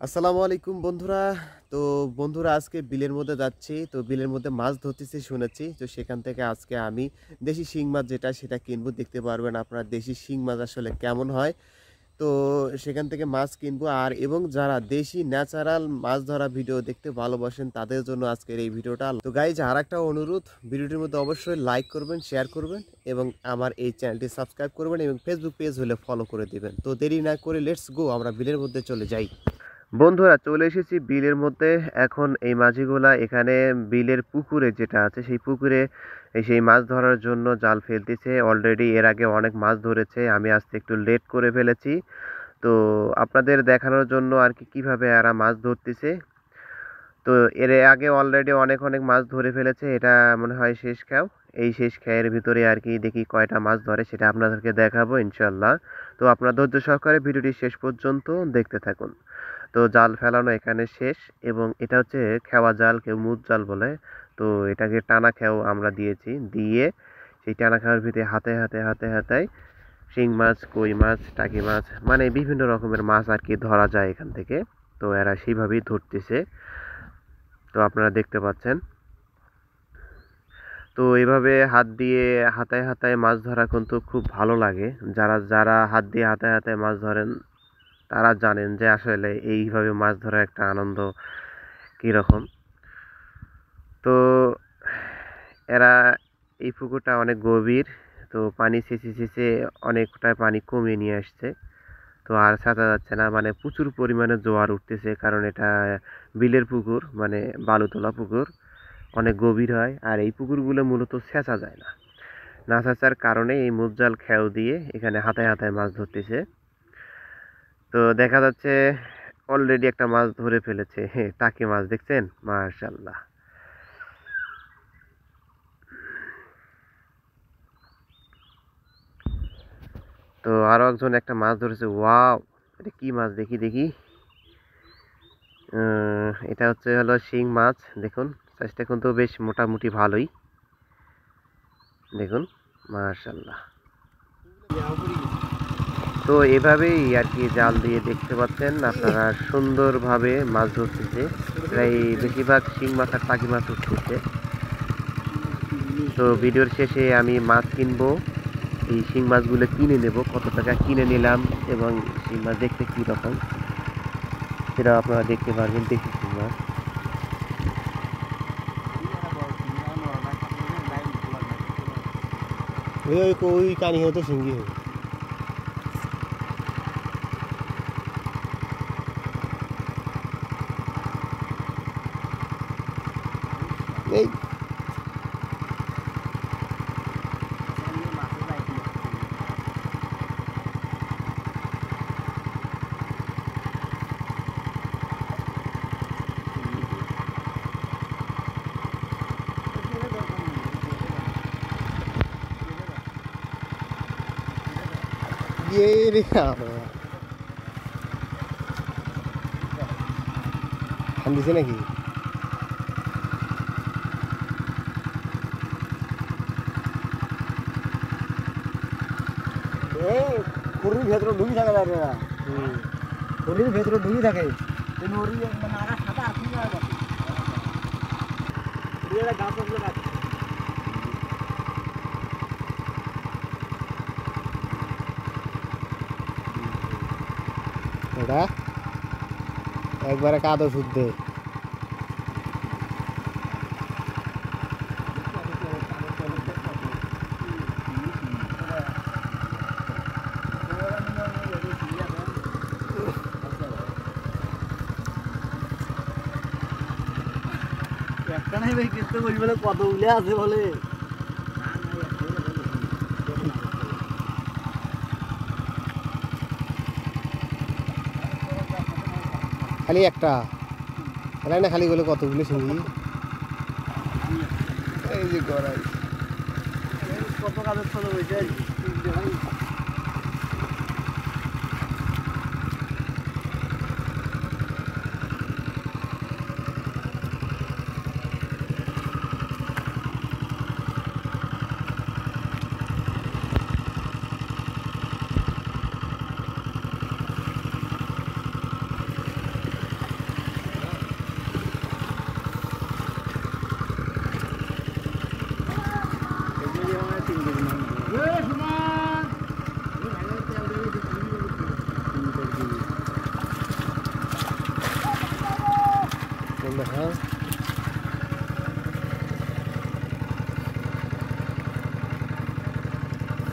আসসালামু আলাইকুম বন্ধুরা। তো বন্ধুরা আজকে বিলের মধ্যে যাচ্ছি, তো বিলের মধ্যে মাছ ধরতেছি শুনেছি, তো সেখান থেকে আজকে আমি দেশি শিং মাছ যেটা সেটা কিনবো। দেখতে পারবেন আপনারা দেশি শিং মাছ আসলে কেমন হয়। তো সেখান থেকে মাছ কিনবো আর এবং যারা দেশি ন্যাচারাল মাছ ধরা ভিডিও দেখতে ভালোবাসেন তাদের জন্য আজকের এই ভিডিওটা। তো গাইজ আর একটা অনুরোধ, ভিডিওটির মধ্যে অবশ্যই লাইক করবেন, শেয়ার করবেন এবং আমার এই চ্যানেলটি সাবস্ক্রাইব করবেন এবং ফেসবুক পেজ হলে ফলো করে দিবেন। তো দেরি না করে লেটস গো, আমরা বিলের মধ্যে চলে যাই। বন্ধুরা চলে এসেছি বিলের মধ্যে। এখন এই মাঝিগুলা এখানে বিলের পুকুরে যেটা আছে সেই পুকুরে সেই মাছ ধরার জন্য জাল ফেলতেছে। অলরেডি এর আগে অনেক মাছ ধরেছে, আমি আজকে একটু লেট করে ফেলেছি। তো আপনাদের দেখানোর জন্য আর কি কিভাবে এরা মাছ ধরতেছে। তো এর আগে অলরেডি অনেক অনেক মাছ ধরে ফেলেছে, এটা মনে হয় শেষ খেও। এই শেষ খেয়ের ভিতরে আর কি দেখি কয়টা মাছ ধরে সেটা আপনাদেরকে দেখাবো ইনশাল্লাহ। তো আপনারা ধৈর্য সহকারে ভিডিওটি শেষ পর্যন্ত দেখতে থাকুন। তো জাল ফেলানো এখানে শেষ এবং এটা হচ্ছে খেওয়া জাল, কেউ মুদ জাল বলে। তো এটাকে টানা খেও আমরা দিয়েছি, দিয়ে সেই টানা খেওয়ার ভিতরে হাতে হাতে হাতে হাতে শিং মাছ, কই মাছ, টাকি মাছ মানে বিভিন্ন রকমের মাছ আর কি ধরা যায় এখান থেকে। তো এরা সেইভাবেই ধরতেছে, তো আপনারা দেখতে পাচ্ছেন। তো এইভাবে হাত দিয়ে হাতায় হাতায় মাছ ধরা কিন্তু খুব ভালো লাগে। যারা যারা হাত দিয়ে হাতায় হাতায় মাছ ধরেন তারা জানেন যে আসলে এইভাবে মাছ ধরার একটা আনন্দ কীরকম। তো এরা এই পুকুরটা অনেক গভীর, তো পানি সেচে সেচে অনেকটা পানি কমিয়ে নিয়ে আসছে। তো আর ছাতা যাচ্ছে না, মানে প্রচুর পরিমাণে জোয়ার উঠতেছে, কারণ এটা বিলের পুকুর, মানে বালুতলা পুকুর, অনেক গভীর হয়। আর এই পুকুরগুলো মূলত সেচা যায় না, না সেচার কারণে এই মুদ্রাল খেও দিয়ে এখানে হাতায় হাতায় মাছ ধরতেছে। তো দেখা যাচ্ছে অলরেডি একটা মাছ ধরে ফেলেছে, টাকি মাছ, দেখছেন? মাশাআল্লাহ। তো আরো একজন একটা মাছ ধরেছে। ওয়াও, এটা কি মাছ দেখি দেখি। এটা হলো শিং মাছ। দেখুন সাইজটা কিন্তু বেশ মোটামুটি ভালোই, দেখুন মাশাআল্লাহ। তো এভাবেই আর কি জাল দিয়ে দেখতে পাচ্ছেন আপনারা সুন্দরভাবে মাছ ধরতেছে। প্রায় বেশিরভাগ শিং মাছ আর টাকি মাছ উঠতেছে। তো ভিডিওর শেষে আমি মাছ কিনবো, এই শিং মাছগুলো কিনে নেব, কত টাকা কিনে নিলাম এবং শিং মাছ দেখতে কী রকম সেটা আপনারা দেখতে পারবেন। দেখি শিং মাছ ওই কানি হতো সিঙ্গি হবে। এই রে খান দিছে নাকি? পুরীর ভেতরে ঢুকি থাকে না, পুরীর ভেতরে ঢুকি থাকে। এটা একবারে কাদো শুদ্ধ। একটা নাই ভাই, কিন্তু বলি বলে কতগুলো আছে বলে। খালি একটা না, খালি বলে কতগুলো সিঙ্গি। এই যে গড়াই কত কাজের চলে হয়েছে।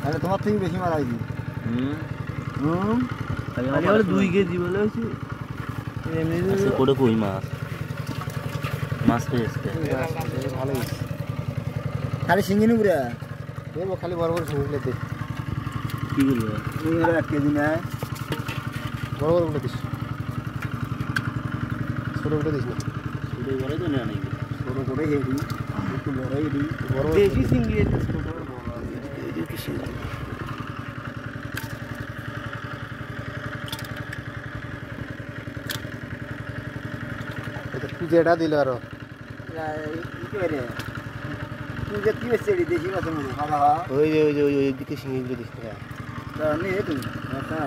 আরে তোমার থেকে বেশি মারা হয়েছি। খালি আবার 2 কেজি বলে হয়েছে এমনি করে কই মাছ মাছ পেয়েছে ভালোই খালি শিঙ্গি নি পুরা দেবো খালি বড় বড় শিঙিগুলো দেখ কি বলবো 1 কেজি নেয়। বড় বড়গুলো দিস ছোটোগুলো দিস না শুধু বড় তো নেই ছোট করে হেডি একটু বড় হেডি বড় বড় দেশি সিঙ্গি এটা ছোট যেটা দিল আরো কি করে তুই যে কি হচ্ছে দেশি মাছের মধ্যে খাওয়া খাওয়া ওই যে ওই দিকে শিঙিগুলো দিস না তা নিয়ে তুমি আচ্ছা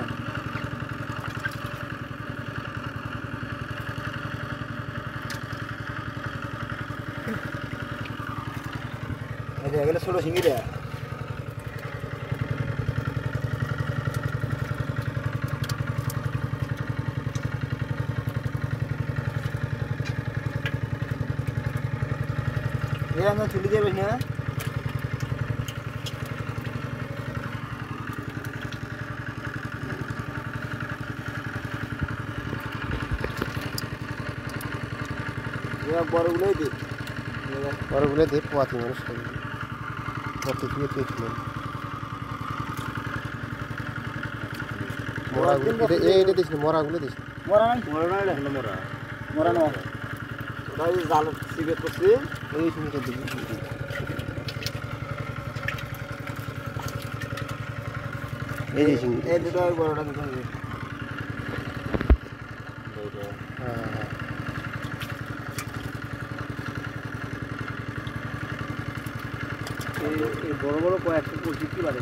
আচ্ছা এগুলো ছোট শিঙ্গি রে এরা না চলে যাবে না এরা বড়গুলোই দে বড়গুলো দিয়ে পোয়াতি মানুষ কত দিয়ে পেয়েছিলেন এইটা দিস না মরাগুলো দিস মরা নাই মোরা মরা না ওরা জাল সিগারেট করছে এই শিঙিটা দিবি এই যে শিঙি এই দুটো বড়টা দুটো এই বড় বড় কয়েকটা পড়ছি কি বাড়ে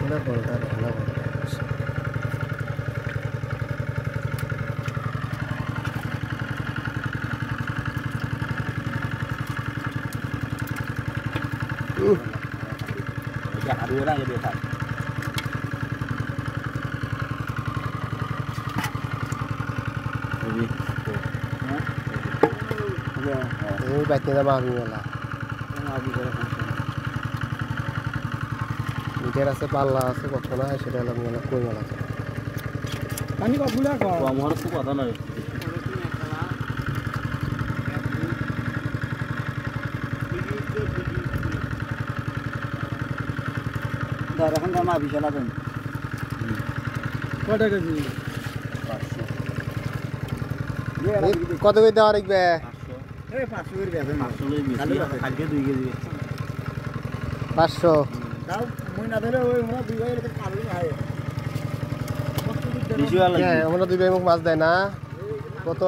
না বলটা ভালো বল হারিয়ে না গেলে থাক এই বাইতে যাবা আমি মেলা নিজের আছে পাল্লা আছে কত না হয় সেটা হলো মেলা কই মেলা আছে পানি কতগুলো কর আমার তো কথা নয় ধর এখন তো আমার বিশাল আগুন কত কেজি কত করে দেওয়া রাখবে এই 500 এর বেচে না 500 2 কেজি 500 দাও মই না ধরে ওই আমরা দুই ভাইয়ের কাছে পারবি না বেশি ভালো আমরা দুই ভাই মুখ মাছ দেয় না কত